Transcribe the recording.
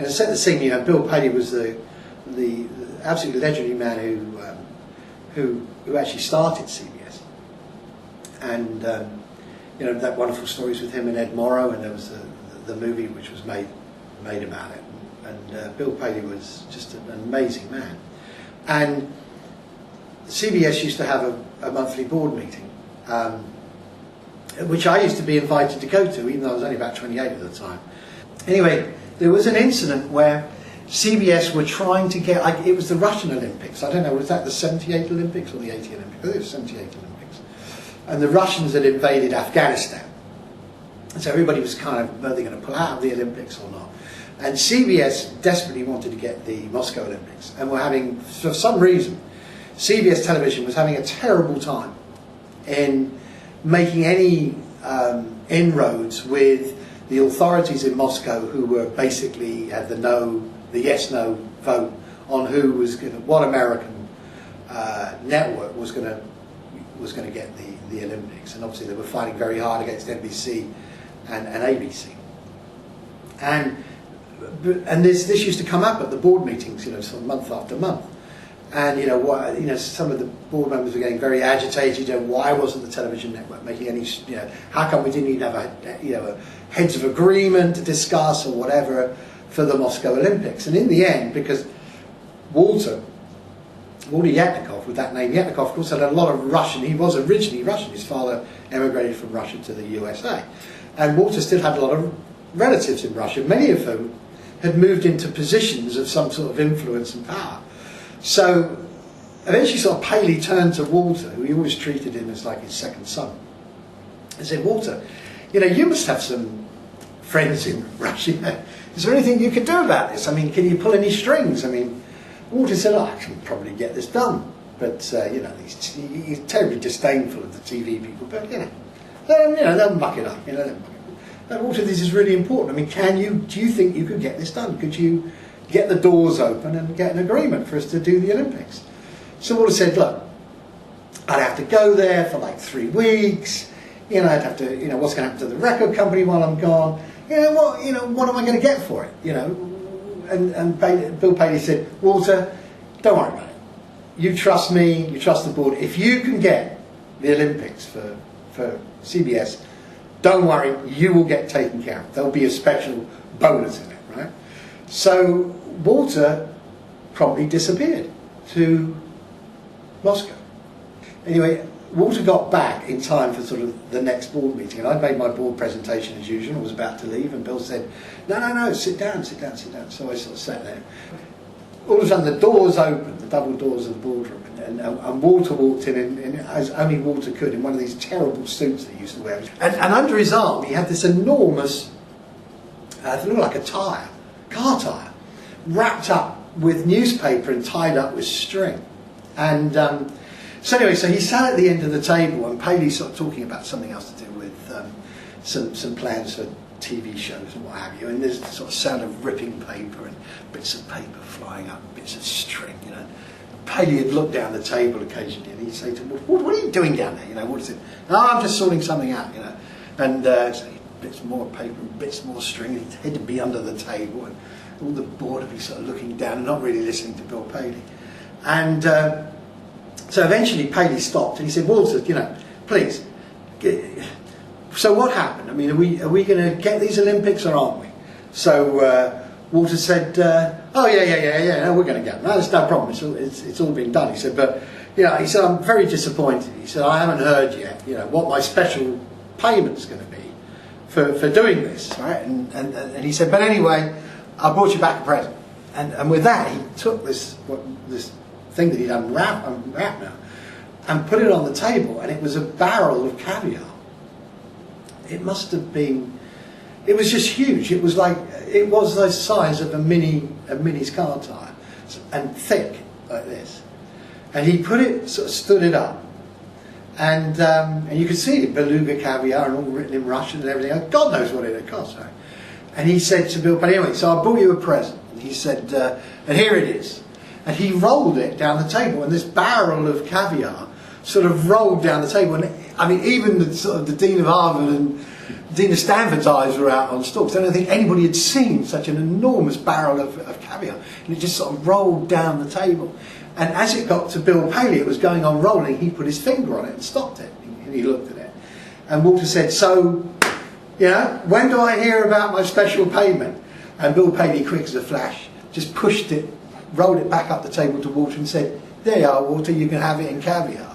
And to set the scene, you know, Bill Paley was the absolutely legendary man who actually started CBS, and you know, that wonderful stories with him and Ed Morrow, and there was the movie which was made about it, and Bill Paley was just an amazing man. And CBS used to have a monthly board meeting, which I used to be invited to go to, even though I was only about 28 at the time. Anyway, there was an incident where CBS were trying to get, it was the Russian Olympics, I don't know, was that the 78 Olympics or the 80 Olympics? I think it was 78 Olympics. And the Russians had invaded Afghanistan. And so everybody was kind of, were they going to pull out of the Olympics or not? And CBS desperately wanted to get the Moscow Olympics. And were having, for some reason, CBS television was having a terrible time in making any inroads with the authorities in Moscow, who were basically had the yes/no vote on who was going to, what American network was going to get the Olympics, and obviously they were fighting very hard against NBC and ABC, and this used to come up at the board meetings, you know, sort of month after month. And some of the board members were getting very agitated. You know, why wasn't the television network making any? You know, how come we didn't even have a heads of agreement to discuss or whatever for the Moscow Olympics? And in the end, because Walter Yatnikov, with that name, Yatnikov, of course, had a lot of Russian. He was originally Russian. His father emigrated from Russia to the USA, and Walter still had a lot of relatives in Russia, many of whom had moved into positions of some sort of influence and power. So eventually sort of Paley turned to Walter, who he always treated him as like his second son, and said, Walter, you know, you must have some friends in Russia. Is there anything you could do about this? I mean, can you pull any strings? I mean, Walter said, I can probably get this done. But, he's terribly disdainful of the TV people, but, they'll muck it up, And Walter, this is really important. I mean, do you think you could get this done? Could you get the doors open and get an agreement for us to do the Olympics? So Walter said, look, I'd have to go there for like 3 weeks. I'd have to, what's going to happen to the record company while I'm gone? What am I going to get for it? And Bill Paley said, Walter, don't worry about it. You trust me, you trust the board. If you can get the Olympics for CBS, don't worry, you will get taken care of. There'll be a special bonus in it, right? So Walter promptly disappeared to Moscow. Anyway, Walter got back in time for sort of the next board meeting, and I'd made my board presentation as usual. I was about to leave, and Bill said, no, sit down. So I sort of sat there. All of a sudden the doors opened, the double doors of the boardroom, and Walter walked in as only Walter could, in one of these terrible suits that he used to wear. And under his arm he had this enormous, it looked like a car tyre, wrapped up with newspaper and tied up with string. And so he sat at the end of the table, and Paley sort of talking about something else to do with some plans for TV shows and what have you. And there's the sort of sound of ripping paper and bits of paper flying up, bits of string. Paley had looked down the table occasionally, and he'd say to Walter, "What are you doing down there?" Walter said, "No, I'm just sorting something out." And so bits more paper and bits more string. And his head would be under the table, and all the board would be sort of looking down and not really listening to Bill Paley. And so eventually Paley stopped, and he said, "Walter, please. So what happened? I mean, are we going to get these Olympics or aren't we?" So Walter said, "Oh yeah, no, we're going to get them. No, there's no problem. It's all been done." He said, "But he said, I'm very disappointed." He said, "I haven't heard yet, what my special payment's going to be for doing this, right?" And he said, "But anyway, I brought you back a present." And with that, he took this thing that he'd unwrapped now, and put it on the table, and it was a barrel of caviar. It must have been. It was just huge. It was the size of a mini's car tyre, and thick like this. And he stood it up, and you could see it, beluga caviar, and all written in Russian and everything. God knows what it had cost. Right? And he said to Bill, "But anyway, so I brought you a present." And he said, "And here it is." And he rolled it down the table, and this barrel of caviar sort of rolled down the table. And I mean, even the Dean of Harvard Dean of Stanford's eyes were out on stalks. I don't think anybody had seen such an enormous barrel of caviar. And it just sort of rolled down the table. And as it got to Bill Paley, it was going on rolling, he put his finger on it and stopped it. And he looked at it. And Walter said, so, you know, when do I hear about my special payment? And Bill Paley, quick as a flash, just pushed it, rolled it back up the table to Walter and said, there you are, Walter, you can have it in caviar.